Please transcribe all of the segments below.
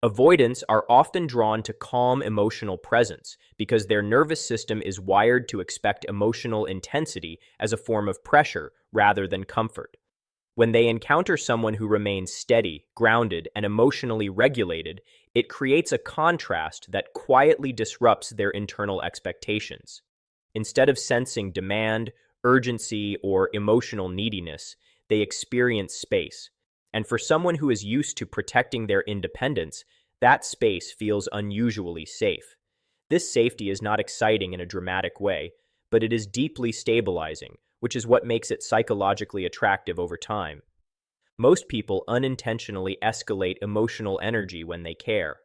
Avoidants are often drawn to calm emotional presence because their nervous system is wired to expect emotional intensity as a form of pressure rather than comfort. When they encounter someone who remains steady, grounded, and emotionally regulated, it creates a contrast that quietly disrupts their internal expectations. Instead of sensing demand, urgency, or emotional neediness, they experience space. And for someone who is used to protecting their independence, that space feels unusually safe. This safety is not exciting in a dramatic way, but it is deeply stabilizing, which is what makes it psychologically attractive over time. Most people unintentionally escalate emotional energy when they care.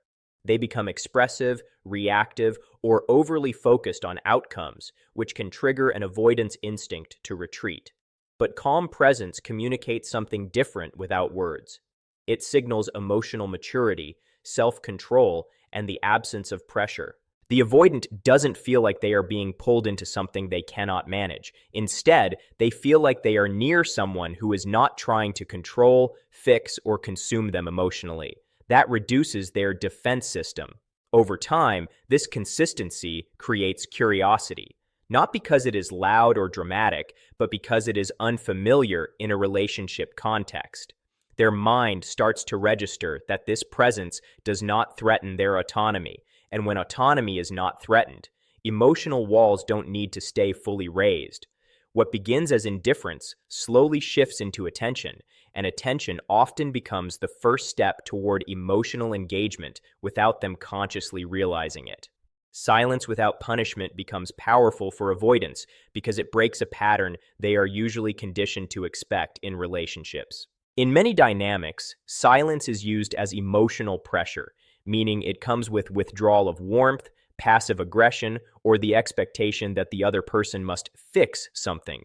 They become expressive, reactive, or overly focused on outcomes, which can trigger an avoidance instinct to retreat. But calm presence communicates something different without words. It signals emotional maturity, self-control, and the absence of pressure. The avoidant doesn't feel like they are being pulled into something they cannot manage. Instead, they feel like they are near someone who is not trying to control, fix, or consume them emotionally. That reduces their defense system. Over time, this consistency creates curiosity, not because it is loud or dramatic, but because it is unfamiliar in a relationship context. Their mind starts to register that this presence does not threaten their autonomy, and when autonomy is not threatened, emotional walls don't need to stay fully raised. What begins as indifference slowly shifts into attention, and attention often becomes the first step toward emotional engagement without them consciously realizing it. Silence without punishment becomes powerful for avoidance because it breaks a pattern they are usually conditioned to expect in relationships. In many dynamics, silence is used as emotional pressure, meaning it comes with withdrawal of warmth, passive aggression, or the expectation that the other person must fix something.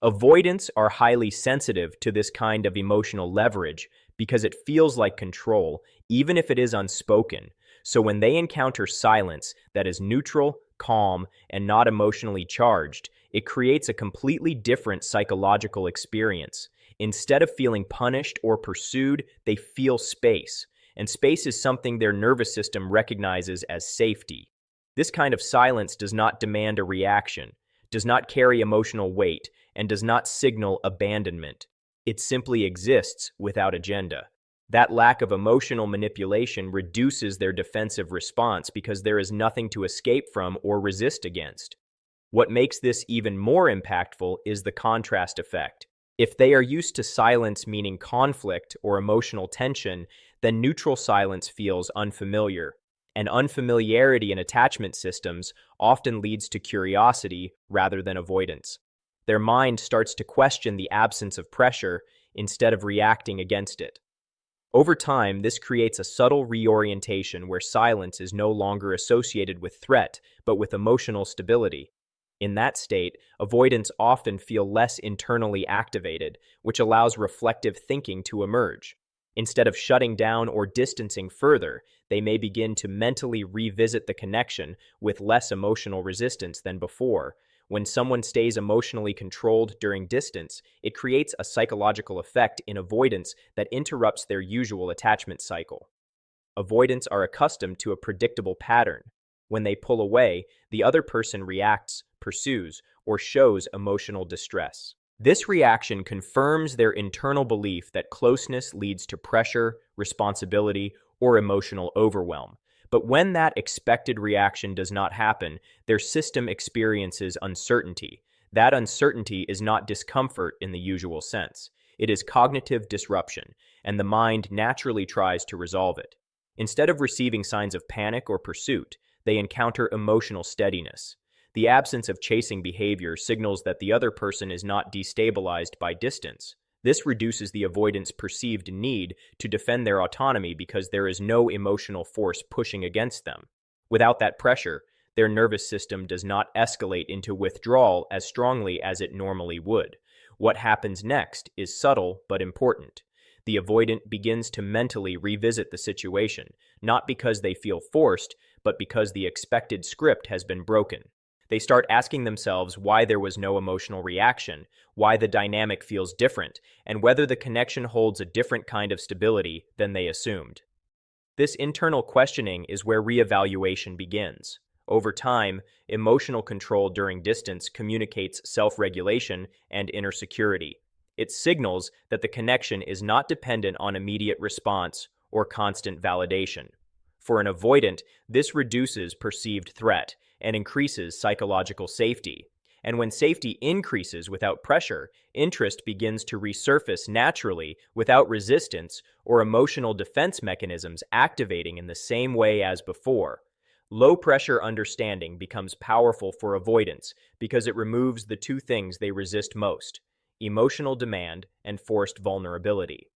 Avoidants are highly sensitive to this kind of emotional leverage because it feels like control, even if it is unspoken. So when they encounter silence that is neutral, calm, and not emotionally charged, it creates a completely different psychological experience. Instead of feeling punished or pursued, they feel space. And space is something their nervous system recognizes as safety. This kind of silence does not demand a reaction, does not carry emotional weight, and does not signal abandonment. It simply exists without agenda. That lack of emotional manipulation reduces their defensive response because there is nothing to escape from or resist against. What makes this even more impactful is the contrast effect. If they are used to silence meaning conflict or emotional tension, then neutral silence feels unfamiliar. And unfamiliarity in attachment systems often leads to curiosity rather than avoidance. Their mind starts to question the absence of pressure instead of reacting against it. Over time, this creates a subtle reorientation where silence is no longer associated with threat, but with emotional stability. In that state, avoidants often feel less internally activated, which allows reflective thinking to emerge. Instead of shutting down or distancing further, they may begin to mentally revisit the connection with less emotional resistance than before. When someone stays emotionally controlled during distance, it creates a psychological effect in avoidance that interrupts their usual attachment cycle. Avoidants are accustomed to a predictable pattern. When they pull away, the other person reacts, pursues, or shows emotional distress. This reaction confirms their internal belief that closeness leads to pressure, responsibility, or emotional overwhelm. But when that expected reaction does not happen, their system experiences uncertainty. That uncertainty is not discomfort in the usual sense. It is cognitive disruption, and the mind naturally tries to resolve it. Instead of receiving signs of panic or pursuit, they encounter emotional steadiness. The absence of chasing behavior signals that the other person is not destabilized by distance. This reduces the avoidant's perceived need to defend their autonomy because there is no emotional force pushing against them. Without that pressure, their nervous system does not escalate into withdrawal as strongly as it normally would. What happens next is subtle but important. The avoidant begins to mentally revisit the situation, not because they feel forced, but because the expected script has been broken. They start asking themselves why there was no emotional reaction, why the dynamic feels different, and whether the connection holds a different kind of stability than they assumed. This internal questioning is where reevaluation begins. Over time, emotional control during distance communicates self-regulation and inner security. It signals that the connection is not dependent on immediate response or constant validation. For an avoidant, this reduces perceived threat and increases psychological safety. And when safety increases without pressure, interest begins to resurface naturally without resistance or emotional defense mechanisms activating in the same way as before. Low-pressure understanding becomes powerful for avoidance because it removes the two things they resist most: emotional demand and forced vulnerability.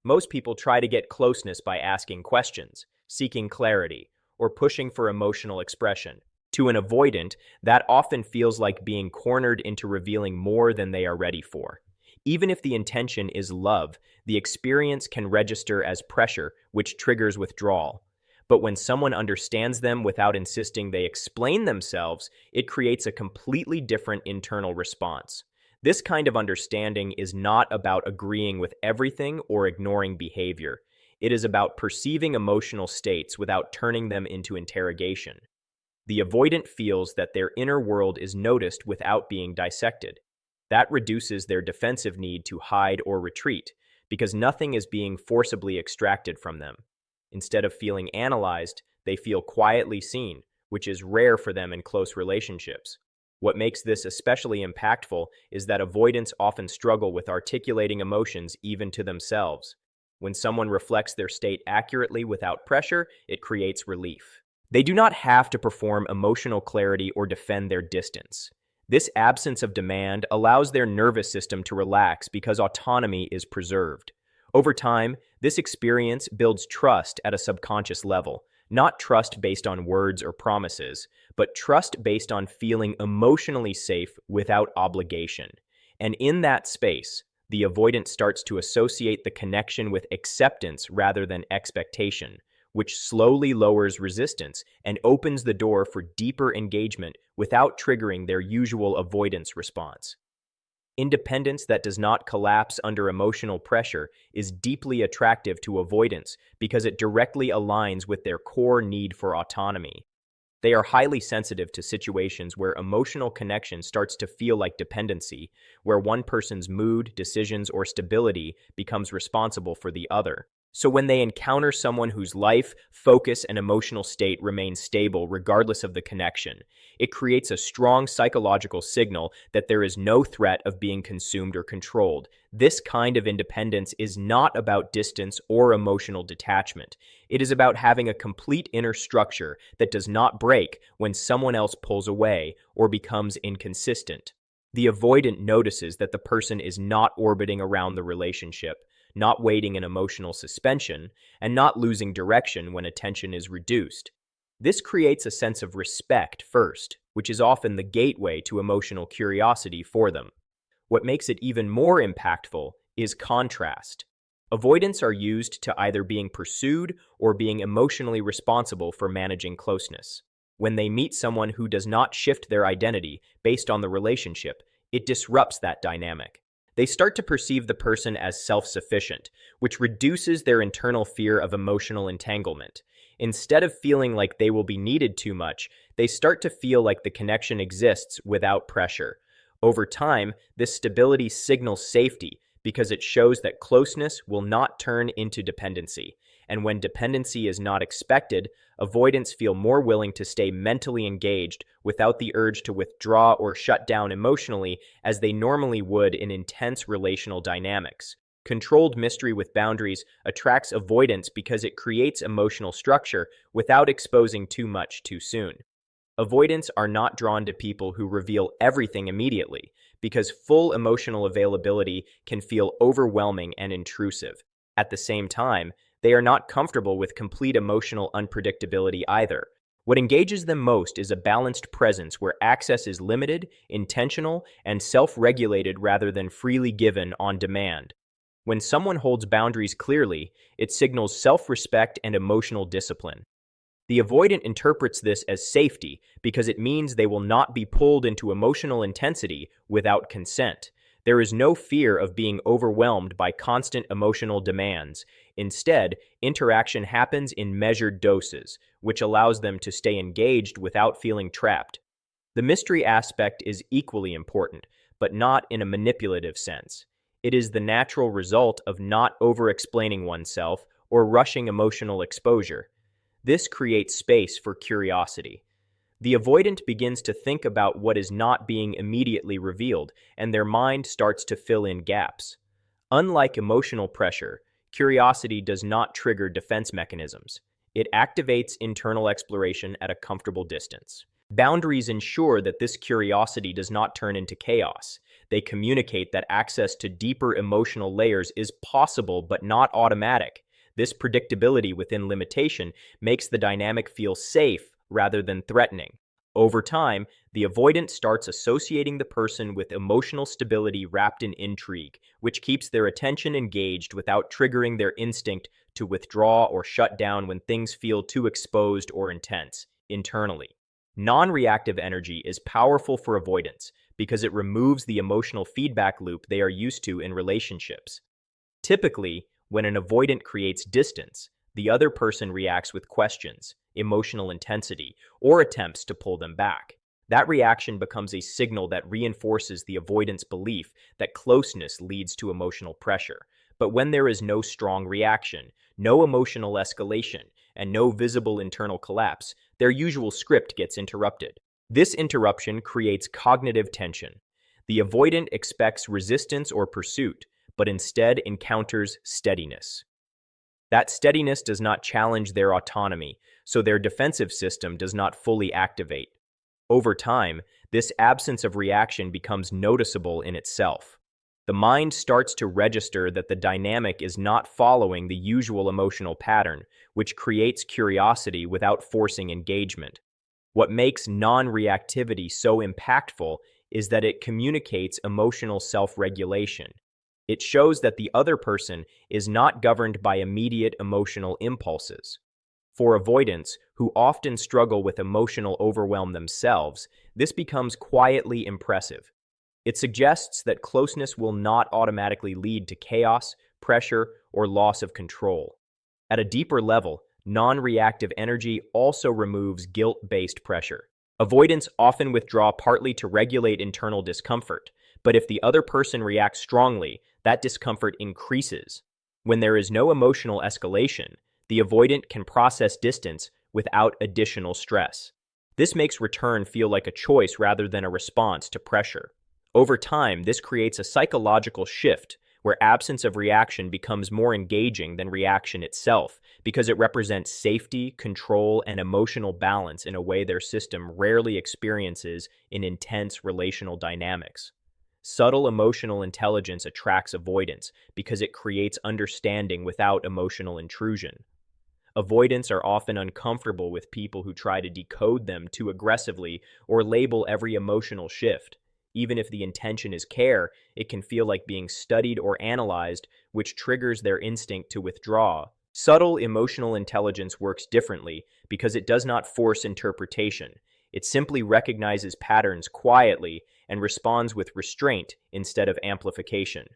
Most people try to get closeness by asking questions, seeking clarity, or pushing for emotional expression. To an avoidant, that often feels like being cornered into revealing more than they are ready for. Even if the intention is love, the experience can register as pressure, which triggers withdrawal. But when someone understands them without insisting they explain themselves, it creates a completely different internal response. This kind of understanding is not about agreeing with everything or ignoring behavior. It is about perceiving emotional states without turning them into interrogation. The avoidant feels that their inner world is noticed without being dissected. That reduces their defensive need to hide or retreat, because nothing is being forcibly extracted from them. Instead of feeling analyzed, they feel quietly seen, which is rare for them in close relationships. What makes this especially impactful is that avoidants often struggle with articulating emotions even to themselves. When someone reflects their state accurately without pressure, it creates relief. They do not have to perform emotional clarity or defend their distance. This absence of demand allows their nervous system to relax because autonomy is preserved. Over time, this experience builds trust at a subconscious level, not trust based on words or promises, but trust based on feeling emotionally safe without obligation. And in that space, the avoidant starts to associate the connection with acceptance rather than expectation, which slowly lowers resistance and opens the door for deeper engagement without triggering their usual avoidance response. Independence that does not collapse under emotional pressure is deeply attractive to avoidants because it directly aligns with their core need for autonomy. They are highly sensitive to situations where emotional connection starts to feel like dependency, where one person's mood, decisions, or stability becomes responsible for the other. So when they encounter someone whose life, focus, and emotional state remain stable regardless of the connection, it creates a strong psychological signal that there is no threat of being consumed or controlled. This kind of independence is not about distance or emotional detachment. It is about having a complete inner structure that does not break when someone else pulls away or becomes inconsistent. The avoidant notices that the person is not orbiting around the relationship, not waiting in emotional suspension, and not losing direction when attention is reduced. This creates a sense of respect first, which is often the gateway to emotional curiosity for them. What makes it even more impactful is contrast. Avoidants are used to either being pursued or being emotionally responsible for managing closeness. When they meet someone who does not shift their identity based on the relationship, it disrupts that dynamic. They start to perceive the person as self-sufficient, which reduces their internal fear of emotional entanglement. Instead of feeling like they will be needed too much, they start to feel like the connection exists without pressure. Over time, this stability signals safety because it shows that closeness will not turn into dependency. And when dependency is not expected, avoidants feel more willing to stay mentally engaged without the urge to withdraw or shut down emotionally as they normally would in intense relational dynamics. Controlled mystery with boundaries attracts avoidance because it creates emotional structure without exposing too much too soon. Avoidants are not drawn to people who reveal everything immediately because full emotional availability can feel overwhelming and intrusive. At the same time, they are not comfortable with complete emotional unpredictability either. What engages them most is a balanced presence where access is limited, intentional, and self-regulated rather than freely given on demand. When someone holds boundaries clearly, it signals self-respect and emotional discipline. The avoidant interprets this as safety because it means they will not be pulled into emotional intensity without consent. There is no fear of being overwhelmed by constant emotional demands. Instead, interaction happens in measured doses, which allows them to stay engaged without feeling trapped. The mystery aspect is equally important, but not in a manipulative sense. It is the natural result of not over-explaining oneself or rushing emotional exposure. This creates space for curiosity. The avoidant begins to think about what is not being immediately revealed, and their mind starts to fill in gaps. Unlike emotional pressure, curiosity does not trigger defense mechanisms. It activates internal exploration at a comfortable distance. Boundaries ensure that this curiosity does not turn into chaos. They communicate that access to deeper emotional layers is possible but not automatic. This predictability within limitation makes the dynamic feel safe rather than threatening. Over time, the avoidant starts associating the person with emotional stability wrapped in intrigue, which keeps their attention engaged without triggering their instinct to withdraw or shut down when things feel too exposed or intense internally. Non-reactive energy is powerful for avoidance because it removes the emotional feedback loop they are used to in relationships. Typically, when an avoidant creates distance, the other person reacts with questions, emotional intensity, or attempts to pull them back. That reaction becomes a signal that reinforces the avoidant's belief that closeness leads to emotional pressure. But when there is no strong reaction, no emotional escalation, and no visible internal collapse, their usual script gets interrupted. This interruption creates cognitive tension. The avoidant expects resistance or pursuit, but instead encounters steadiness. That steadiness does not challenge their autonomy, so their defensive system does not fully activate. Over time, this absence of reaction becomes noticeable in itself. The mind starts to register that the dynamic is not following the usual emotional pattern, which creates curiosity without forcing engagement. What makes non-reactivity so impactful is that it communicates emotional self-regulation. It shows that the other person is not governed by immediate emotional impulses. For avoidants, who often struggle with emotional overwhelm themselves, this becomes quietly impressive. It suggests that closeness will not automatically lead to chaos, pressure, or loss of control. At a deeper level, non-reactive energy also removes guilt-based pressure. Avoidants often withdraw partly to regulate internal discomfort, but if the other person reacts strongly, that discomfort increases. When there is no emotional escalation, the avoidant can process distance without additional stress. This makes return feel like a choice rather than a response to pressure. Over time, this creates a psychological shift where absence of reaction becomes more engaging than reaction itself because it represents safety, control, and emotional balance in a way their system rarely experiences in intense relational dynamics. Subtle emotional intelligence attracts avoidance because it creates understanding without emotional intrusion. Avoidants are often uncomfortable with people who try to decode them too aggressively or label every emotional shift. Even if the intention is care, it can feel like being studied or analyzed, which triggers their instinct to withdraw. Subtle emotional intelligence works differently because it does not force interpretation. It simply recognizes patterns quietly and responds with restraint instead of amplification.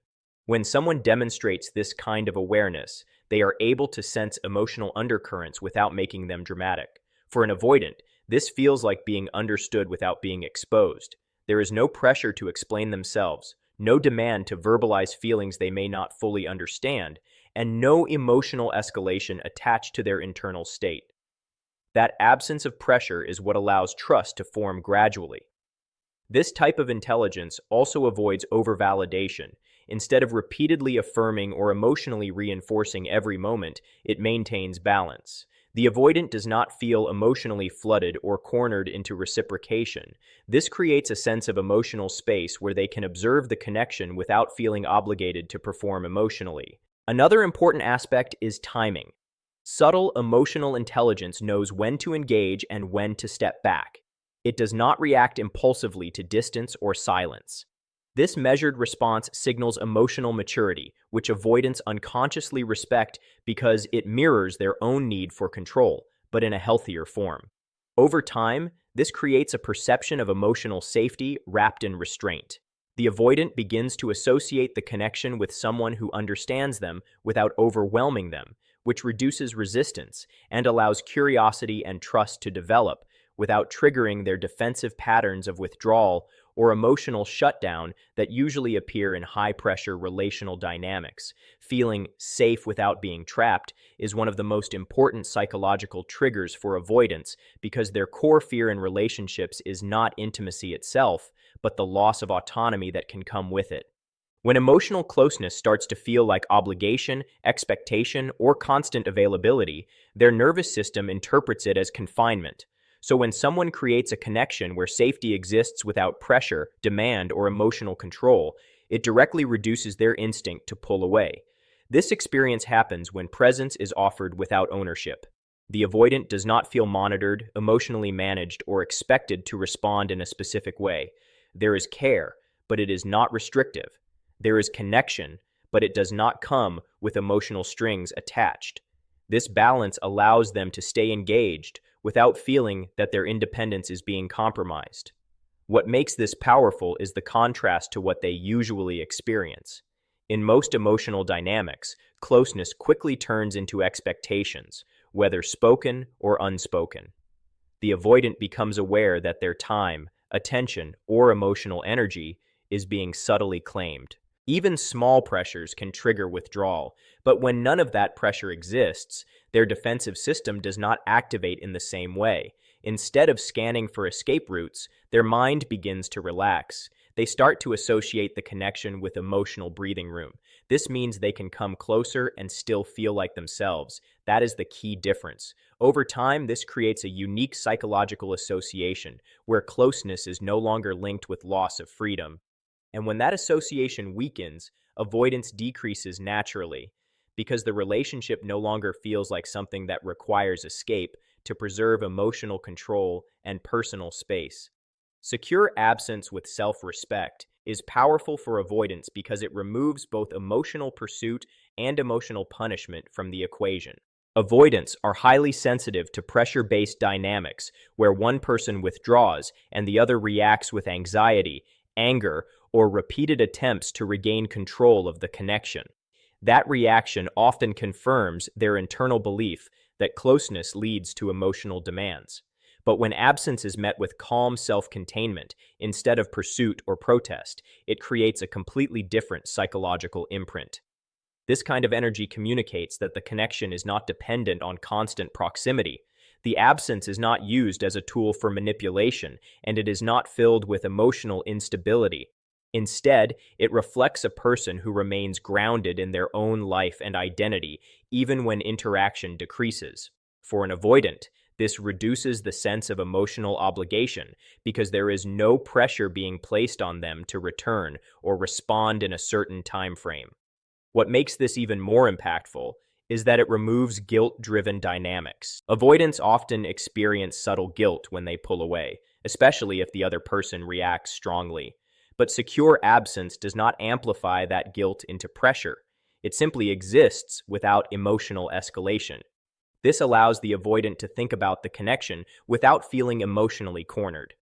When someone demonstrates this kind of awareness, they are able to sense emotional undercurrents without making them dramatic. For an avoidant, this feels like being understood without being exposed. There is no pressure to explain themselves, no demand to verbalize feelings they may not fully understand, and no emotional escalation attached to their internal state. That absence of pressure is what allows trust to form gradually. This type of intelligence also avoids overvalidation. Instead of repeatedly affirming or emotionally reinforcing every moment, it maintains balance. The avoidant does not feel emotionally flooded or cornered into reciprocation. This creates a sense of emotional space where they can observe the connection without feeling obligated to perform emotionally. Another important aspect is timing. Subtle emotional intelligence knows when to engage and when to step back. It does not react impulsively to distance or silence. This measured response signals emotional maturity, which avoidants unconsciously respect because it mirrors their own need for control, but in a healthier form. Over time, this creates a perception of emotional safety wrapped in restraint. The avoidant begins to associate the connection with someone who understands them without overwhelming them, which reduces resistance and allows curiosity and trust to develop without triggering their defensive patterns of withdrawal or emotional shutdown that usually appear in high-pressure relational dynamics. Feeling safe without being trapped is one of the most important psychological triggers for avoidance because their core fear in relationships is not intimacy itself, but the loss of autonomy that can come with it. When emotional closeness starts to feel like obligation, expectation, or constant availability, their nervous system interprets it as confinement. So when someone creates a connection where safety exists without pressure, demand, or emotional control, it directly reduces their instinct to pull away. This experience happens when presence is offered without ownership. The avoidant does not feel monitored, emotionally managed, or expected to respond in a specific way. There is care, but it is not restrictive. There is connection, but it does not come with emotional strings attached. This balance allows them to stay engaged without feeling that their independence is being compromised. What makes this powerful is the contrast to what they usually experience. In most emotional dynamics, closeness quickly turns into expectations, whether spoken or unspoken. The avoidant becomes aware that their time, attention, or emotional energy is being subtly claimed. Even small pressures can trigger withdrawal, but when none of that pressure exists, their defensive system does not activate in the same way. Instead of scanning for escape routes, their mind begins to relax. They start to associate the connection with emotional breathing room. This means they can come closer and still feel like themselves. That is the key difference. Over time, this creates a unique psychological association where closeness is no longer linked with loss of freedom. And when that association weakens, avoidance decreases naturally because the relationship no longer feels like something that requires escape to preserve emotional control and personal space. Secure absence with self-respect is powerful for avoidance because it removes both emotional pursuit and emotional punishment from the equation. Avoidants are highly sensitive to pressure-based dynamics where one person withdraws and the other reacts with anxiety, anger, or repeated attempts to regain control of the connection. That reaction often confirms their internal belief that closeness leads to emotional demands. But when absence is met with calm self-containment instead of pursuit or protest, it creates a completely different psychological imprint. This kind of energy communicates that the connection is not dependent on constant proximity. The absence is not used as a tool for manipulation, and it is not filled with emotional instability. Instead, it reflects a person who remains grounded in their own life and identity, even when interaction decreases. For an avoidant, this reduces the sense of emotional obligation because there is no pressure being placed on them to return or respond in a certain time frame. What makes this even more impactful is that it removes guilt-driven dynamics. Avoidants often experience subtle guilt when they pull away, especially if the other person reacts strongly. But secure absence does not amplify that guilt into pressure. It simply exists without emotional escalation. This allows the avoidant to think about the connection without feeling emotionally cornered.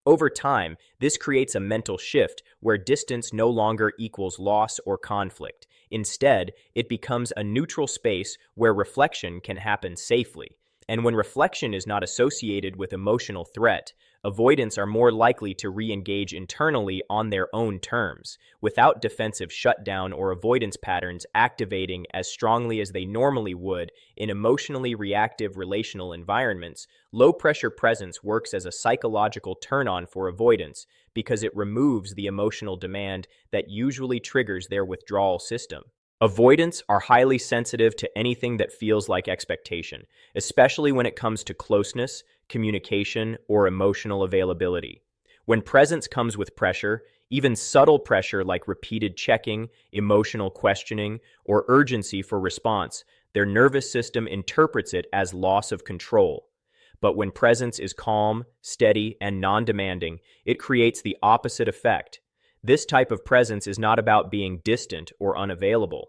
Over time, this creates a mental shift where distance no longer equals loss or conflict. Instead, it becomes a neutral space where reflection can happen safely. And when reflection is not associated with emotional threat, avoidants are more likely to re-engage internally on their own terms, without defensive shutdown or avoidance patterns activating as strongly as they normally would in emotionally reactive relational environments. Low-pressure presence works as a psychological turn-on for avoidants because it removes the emotional demand that usually triggers their withdrawal system. Avoidants are highly sensitive to anything that feels like expectation, especially when it comes to closeness, communication, or emotional availability. When presence comes with pressure, even subtle pressure like repeated checking, emotional questioning, or urgency for response, their nervous system interprets it as loss of control. But when presence is calm, steady, and non-demanding, it creates the opposite effect. This type of presence is not about being distant or unavailable.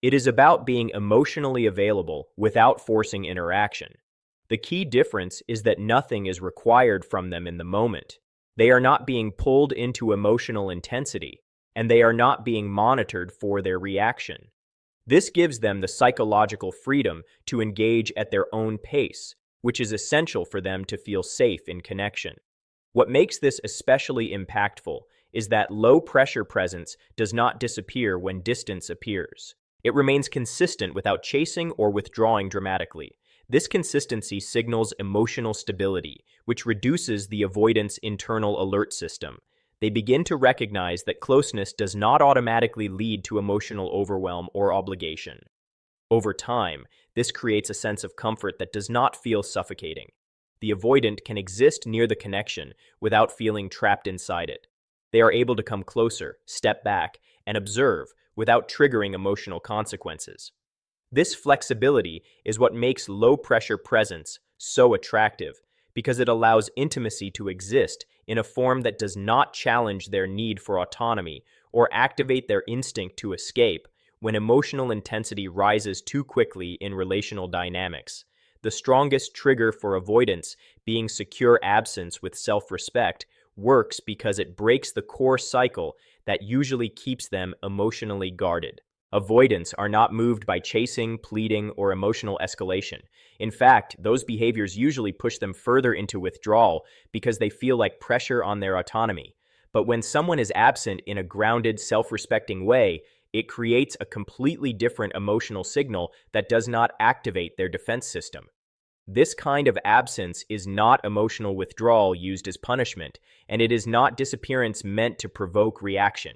It is about being emotionally available without forcing interaction. The key difference is that nothing is required from them in the moment. They are not being pulled into emotional intensity. and they are not being monitored for their reaction. This gives them the psychological freedom to engage at their own pace, which is essential for them to feel safe in connection. What makes this especially impactful is that low-pressure presence does not disappear when distance appears. It remains consistent without chasing or withdrawing dramatically. This consistency signals emotional stability, which reduces the avoidance internal alert system. They begin to recognize that closeness does not automatically lead to emotional overwhelm or obligation. Over time, this creates a sense of comfort that does not feel suffocating. The avoidant can exist near the connection without feeling trapped inside it. They are able to come closer, step back, and observe without triggering emotional consequences. This flexibility is what makes low-pressure presence so attractive, because it allows intimacy to exist in a form that does not challenge their need for autonomy or activate their instinct to escape when emotional intensity rises too quickly in relational dynamics. The strongest trigger for avoidance, being secure absence with self-respect, works because it breaks the core cycle that usually keeps them emotionally guarded. Avoidants are not moved by chasing, pleading, or emotional escalation. In fact, those behaviors usually push them further into withdrawal because they feel like pressure on their autonomy. But when someone is absent in a grounded, self-respecting way, it creates a completely different emotional signal that does not activate their defense system. This kind of absence is not emotional withdrawal used as punishment, and it is not disappearance meant to provoke reaction.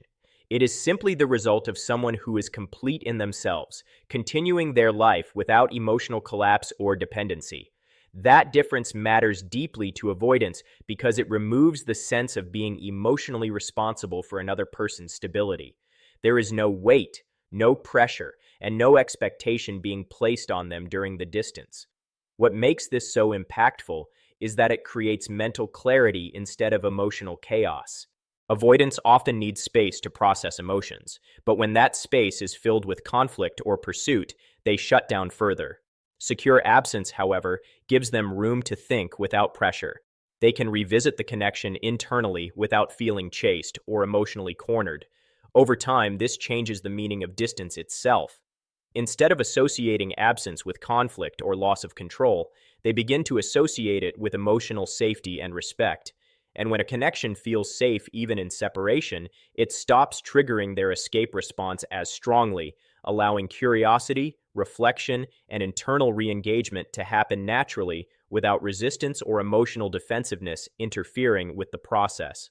It is simply the result of someone who is complete in themselves, continuing their life without emotional collapse or dependency. That difference matters deeply to avoidance because it removes the sense of being emotionally responsible for another person's stability. There is no weight, no pressure, and no expectation being placed on them during the distance. What makes this so impactful is that it creates mental clarity instead of emotional chaos. Avoidants often need space to process emotions, but when that space is filled with conflict or pursuit, they shut down further. Secure absence, however, gives them room to think without pressure. They can revisit the connection internally without feeling chased or emotionally cornered. Over time, this changes the meaning of distance itself. Instead of associating absence with conflict or loss of control, they begin to associate it with emotional safety and respect. And when a connection feels safe even in separation, it stops triggering their escape response as strongly, allowing curiosity, reflection, and internal re-engagement to happen naturally without resistance or emotional defensiveness interfering with the process.